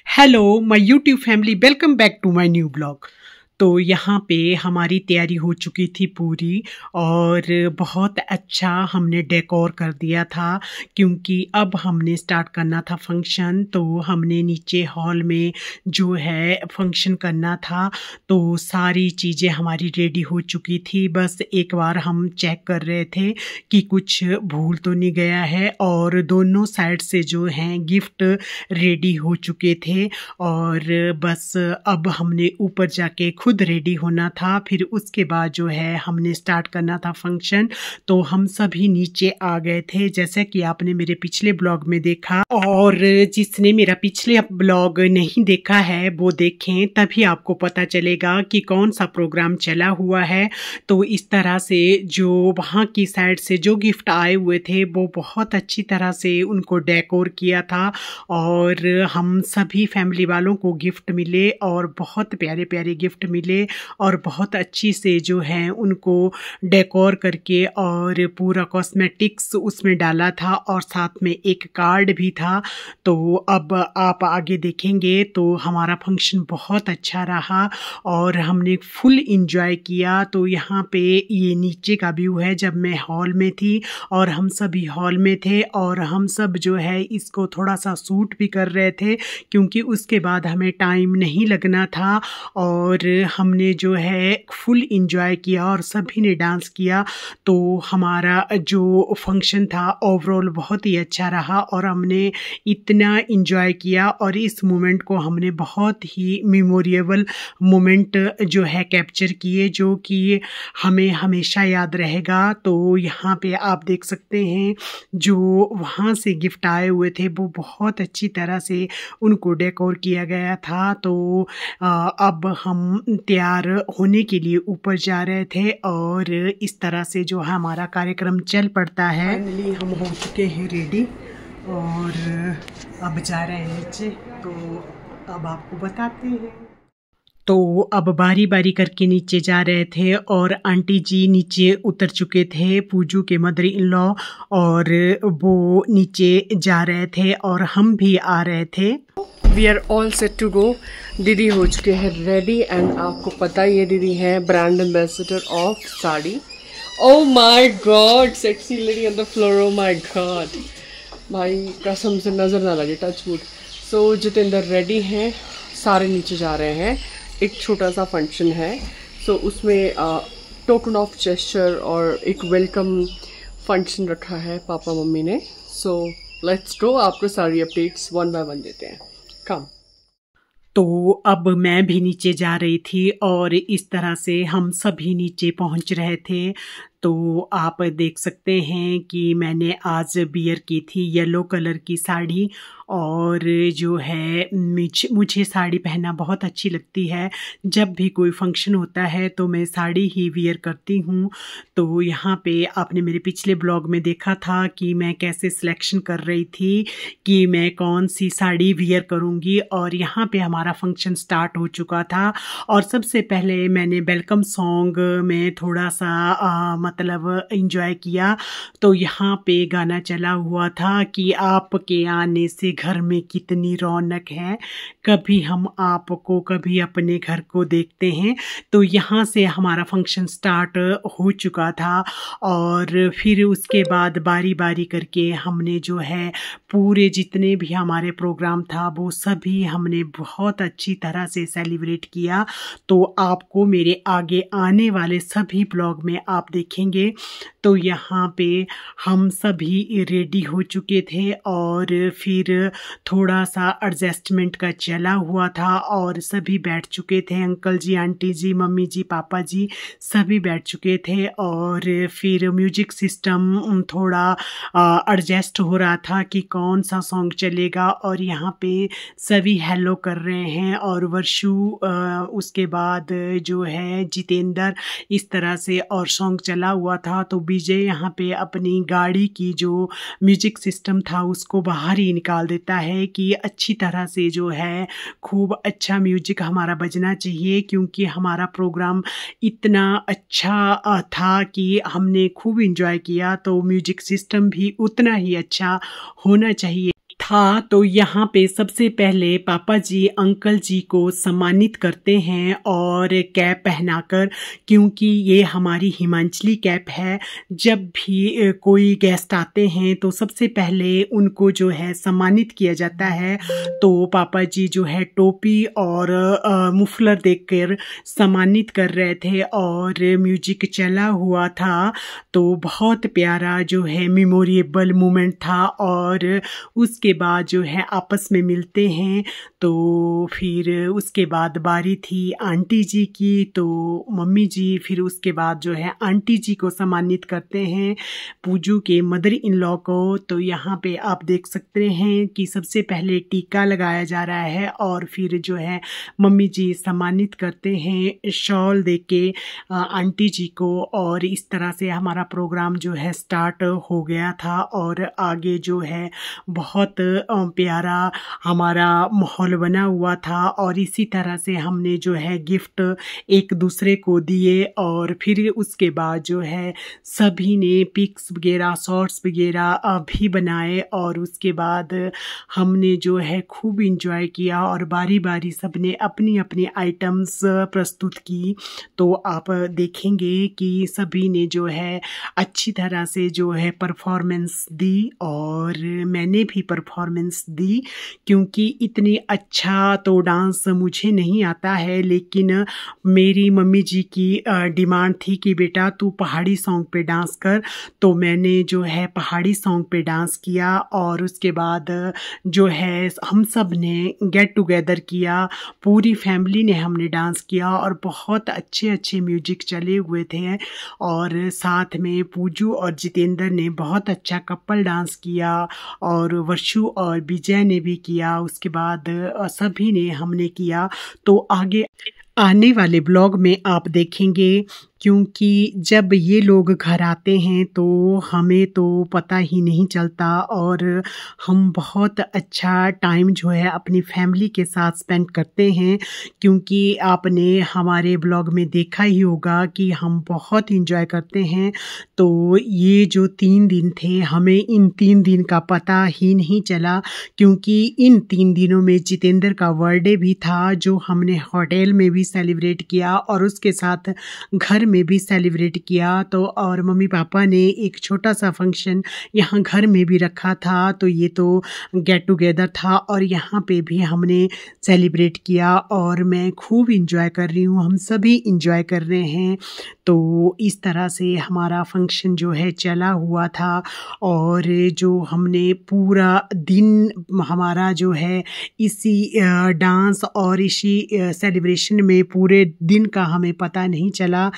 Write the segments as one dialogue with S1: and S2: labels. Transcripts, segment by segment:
S1: Hello my YouTube family, welcome back to my new blog. तो यहाँ पे हमारी तैयारी हो चुकी थी पूरी और बहुत अच्छा हमने डेकोर कर दिया था, क्योंकि अब हमने स्टार्ट करना था फंक्शन। तो हमने नीचे हॉल में जो है फंक्शन करना था, तो सारी चीज़ें हमारी रेडी हो चुकी थी। बस एक बार हम चेक कर रहे थे कि कुछ भूल तो नहीं गया है, और दोनों साइड से जो हैं गिफ्ट रेडी हो चुके थे। और बस अब हमने ऊपर जाके खुद रेडी होना था, फिर उसके बाद जो है हमने स्टार्ट करना था फंक्शन। तो हम सभी नीचे आ गए थे, जैसे कि आपने मेरे पिछले ब्लॉग में देखा। और जिसने मेरा पिछले ब्लॉग नहीं देखा है वो देखें, तभी आपको पता चलेगा कि कौन सा प्रोग्राम चला हुआ है। तो इस तरह से जो वहाँ की साइड से जो गिफ्ट आए हुए थे वो बहुत अच्छी तरह से उनको डेकोर किया था, और हम सभी फैमिली वालों को गिफ्ट मिले और बहुत प्यारे प्यारे गिफ्ट मिले, और बहुत अच्छी से जो है उनको डेकोर करके और पूरा कॉस्मेटिक्स उसमें डाला था, और साथ में एक कार्ड भी था। तो अब आप आगे देखेंगे तो हमारा फंक्शन बहुत अच्छा रहा और हमने फुल इंजॉय किया। तो यहाँ पे ये नीचे का व्यू है जब मैं हॉल में थी, और हम सभी हॉल में थे, और हम सब जो है इसको थोड़ा सा शूट भी कर रहे थे, क्योंकि उसके बाद हमें टाइम नहीं लगना था। और हमने जो है फुल इंजॉय किया और सभी ने डांस किया। तो हमारा जो फंक्शन था ओवरऑल बहुत ही अच्छा रहा, और हमने इतना इंजॉय किया, और इस मोमेंट को हमने बहुत ही मेमोरेबल मोमेंट जो है कैप्चर किए, जो कि हमें हमेशा याद रहेगा। तो यहाँ पे आप देख सकते हैं जो वहाँ से गिफ्ट आए हुए थे वो बहुत अच्छी तरह से उनको डेकोर किया गया था। तो अब हम तैयार होने के लिए ऊपर जा रहे थे, और इस तरह से जो हमारा कार्यक्रम चल पड़ता है। फाइनली हम हो चुके हैं रेडी, और अब जा रहे हैं नीचे। तो अब आपको बताते हैं। तो अब बारी बारी करके नीचे जा रहे थे, और आंटी जी नीचे उतर चुके थे, पूजू के मदर इन लॉ, और वो नीचे जा रहे थे और हम भी आ रहे थे।
S2: We are all set to go. दीदी हो चुके हैं रेडी, एंड आपको पता ये दीदी है brand ambassador of sari. Oh my God, sexy lady on the floor, oh my God. भाई कसम से नज़र ना लगे, टच वुड। सो जितेंद्र रेडी हैं, सारे नीचे जा रहे हैं। एक छोटा सा फंक्शन है, सो उसमें टोकन ऑफ जेस्चर और एक वेलकम फंक्शन रखा है पापा मम्मी ने। सो लेट्स गो, आपको सारी अपडेट्स वन बाय वन देते हैं। कम।
S1: तो अब मैं भी नीचे जा रही थी, और इस तरह से हम सभी नीचे पहुंच रहे थे। तो आप देख सकते हैं कि मैंने आज बियर की थी येलो कलर की साड़ी, और जो है मुझे साड़ी पहनना बहुत अच्छी लगती है। जब भी कोई फंक्शन होता है तो मैं साड़ी ही वियर करती हूँ। तो यहाँ पे आपने मेरे पिछले ब्लॉग में देखा था कि मैं कैसे सिलेक्शन कर रही थी कि मैं कौन सी साड़ी वियर करूँगी, और यहाँ पे हमारा फंक्शन स्टार्ट हो चुका था। और सबसे पहले मैंने वेलकम सॉन्ग में थोड़ा सा मतलब इंजॉय किया। तो यहाँ पे गाना चला हुआ था कि आपके आने से घर में कितनी रौनक है, कभी हम आपको कभी अपने घर को देखते हैं। तो यहाँ से हमारा फंक्शन स्टार्ट हो चुका था, और फिर उसके बाद बारी बारी करके हमने जो है पूरे जितने भी हमारे प्रोग्राम था वो सभी हमने बहुत अच्छी तरह से सेलिब्रेट किया। तो आपको मेरे आगे आने वाले सभी ब्लॉग में आप देखेंगे। तो यहाँ पे हम सभी रेडी हो चुके थे, और फिर थोड़ा सा एडजस्टमेंट का चला हुआ था, और सभी बैठ चुके थे। अंकल जी, आंटी जी, मम्मी जी, पापा जी सभी बैठ चुके थे, और फिर म्यूजिक सिस्टम थोड़ा एडजस्ट हो रहा था कि कौन सा सॉन्ग चलेगा। और यहाँ पे सभी हेलो कर रहे हैं, और वर्षु उसके बाद जो है जितेंद्र, इस तरह से और सॉन्ग चला हुआ था। तो विजय यहाँ पे अपनी गाड़ी की जो म्यूजिक सिस्टम था उसको बाहर ही निकाल देता है कि अच्छी तरह से जो है खूब अच्छा म्यूजिक हमारा बजना चाहिए, क्योंकि हमारा प्रोग्राम इतना अच्छा था कि हमने खूब इंजॉय किया। तो म्यूजिक सिस्टम भी उतना ही अच्छा होना चाहिए। था। तो यहाँ पे सबसे पहले पापा जी अंकल जी को सम्मानित करते हैं और कैप पहनाकर, क्योंकि ये हमारी हिमाचली कैप है। जब भी कोई गेस्ट आते हैं तो सबसे पहले उनको जो है सम्मानित किया जाता है। तो पापा जी जो है टोपी और मुफलर देकर सम्मानित कर रहे थे और म्यूजिक चला हुआ था। तो बहुत प्यारा जो है मेमोरेबल मोमेंट था। और उसके बाद जो है आपस में मिलते हैं। तो फिर उसके बाद बारी थी आंटी जी की, तो मम्मी जी फिर उसके बाद जो है आंटी जी को सम्मानित करते हैं, पूजू के मदर इन लॉ को। तो यहाँ पे आप देख सकते हैं कि सबसे पहले टीका लगाया जा रहा है और फिर जो है मम्मी जी सम्मानित करते हैं शॉल देके आंटी जी को। और इस तरह से हमारा प्रोग्राम जो है स्टार्ट हो गया था और आगे जो है बहुत प्यारा हमारा माहौल बना हुआ था। और इसी तरह से हमने जो है गिफ्ट एक दूसरे को दिए और फिर उसके बाद जो है सभी ने पिक्स वगैरह शॉर्ट्स वगैरह भी बनाए और उसके बाद हमने जो है खूब इंजॉय किया और बारी बारी सबने अपनी अपनी आइटम्स प्रस्तुत की। तो आप देखेंगे कि सभी ने जो है अच्छी तरह से जो है परफॉर्मेंस दी और मैंने भी परफॉर्मेंस दी, क्योंकि इतनी अच्छा तो डांस मुझे नहीं आता है। लेकिन मेरी मम्मी जी की डिमांड थी कि बेटा तू पहाड़ी सॉन्ग पे डांस कर, तो मैंने जो है पहाड़ी सॉन्ग पे डांस किया। और उसके बाद जो है हम सब ने गेट टुगेदर किया, पूरी फैमिली ने हमने डांस किया और बहुत अच्छे अच्छे म्यूजिक चले हुए थे। और साथ में पूजू और जितेंद्र ने बहुत अच्छा कपल डांस किया और वर्षु और विजय ने भी किया। उसके बाद सभी ने हमने किया। तो आगे आने वाले ब्लॉग में आप देखेंगे, क्योंकि जब ये लोग घर आते हैं तो हमें तो पता ही नहीं चलता और हम बहुत अच्छा टाइम जो है अपनी फैमिली के साथ स्पेंड करते हैं। क्योंकि आपने हमारे ब्लॉग में देखा ही होगा कि हम बहुत इंजॉय करते हैं। तो ये जो 3 दिन थे हमें इन 3 दिन का पता ही नहीं चला, क्योंकि इन 3 दिनों में जितेंद्र का बर्थडे भी था जो हमने होटल में भी सेलिब्रेट किया और उसके साथ घर में भी सेलिब्रेट किया। तो और मम्मी पापा ने एक छोटा सा फंक्शन यहाँ घर में भी रखा था। तो ये तो गेट टुगेदर था और यहाँ पे भी हमने सेलिब्रेट किया और मैं खूब इंजॉय कर रही हूँ, हम सभी इंजॉय कर रहे हैं। तो इस तरह से हमारा फंक्शन जो है चला हुआ था और जो हमने पूरा दिन हमारा जो है इसी डांस और इसी सेलिब्रेशन में पूरे दिन का हमें पता नहीं चला।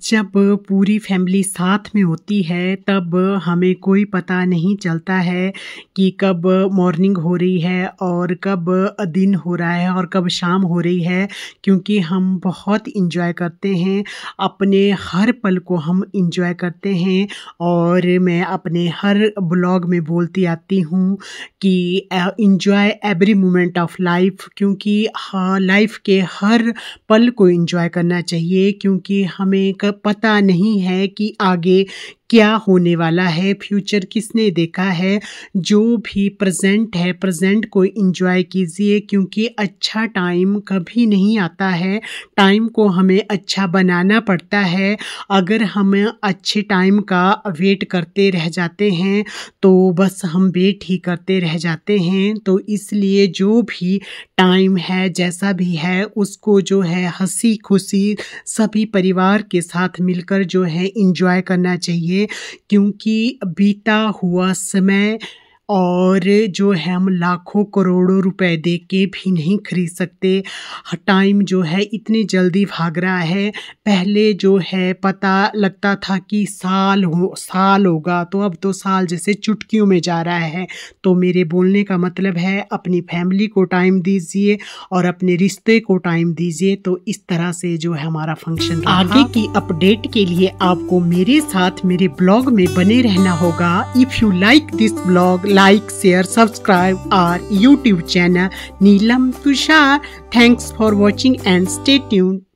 S1: जब पूरी फैमिली साथ में होती है तब हमें कोई पता नहीं चलता है कि कब मॉर्निंग हो रही है और कब दिन हो रहा है और कब शाम हो रही है, क्योंकि हम बहुत इंजॉय करते हैं, अपने हर पल को हम इंजॉय करते हैं। और मैं अपने हर ब्लॉग में बोलती आती हूँ कि enjoy every moment of life, क्योंकि लाइफ के हर पल को इंजॉय करना चाहिए, क्योंकि हमें पता नहीं है कि आगे क्या होने वाला है, फ्यूचर किसने देखा है। जो भी प्रेजेंट है प्रेजेंट को एंजॉय कीजिए, क्योंकि अच्छा टाइम कभी नहीं आता है, टाइम को हमें अच्छा बनाना पड़ता है। अगर हम अच्छे टाइम का वेट करते रह जाते हैं तो बस हम वेट ही करते रह जाते हैं। तो इसलिए जो भी टाइम है जैसा भी है उसको जो है हंसी खुशी सभी परिवार के साथ मिलकर जो है एंजॉय करना चाहिए, क्योंकि बीता हुआ समय और जो है हम लाखों करोड़ों रुपए दे के भी नहीं खरीद सकते। टाइम जो है इतनी जल्दी भाग रहा है, पहले जो है पता लगता था कि साल होगा, तो अब तो साल जैसे चुटकियों में जा रहा है। तो मेरे बोलने का मतलब है अपनी फैमिली को टाइम दीजिए और अपने रिश्ते को टाइम दीजिए। तो इस तरह से जो है हमारा फंक्शन आगे की अपडेट के लिए आपको मेरे साथ मेरे ब्लॉग में बने रहना होगा। If you like this blog, like, share, subscribe our YouTube channel Neelam Tushar. Thanks for watching and stay tuned.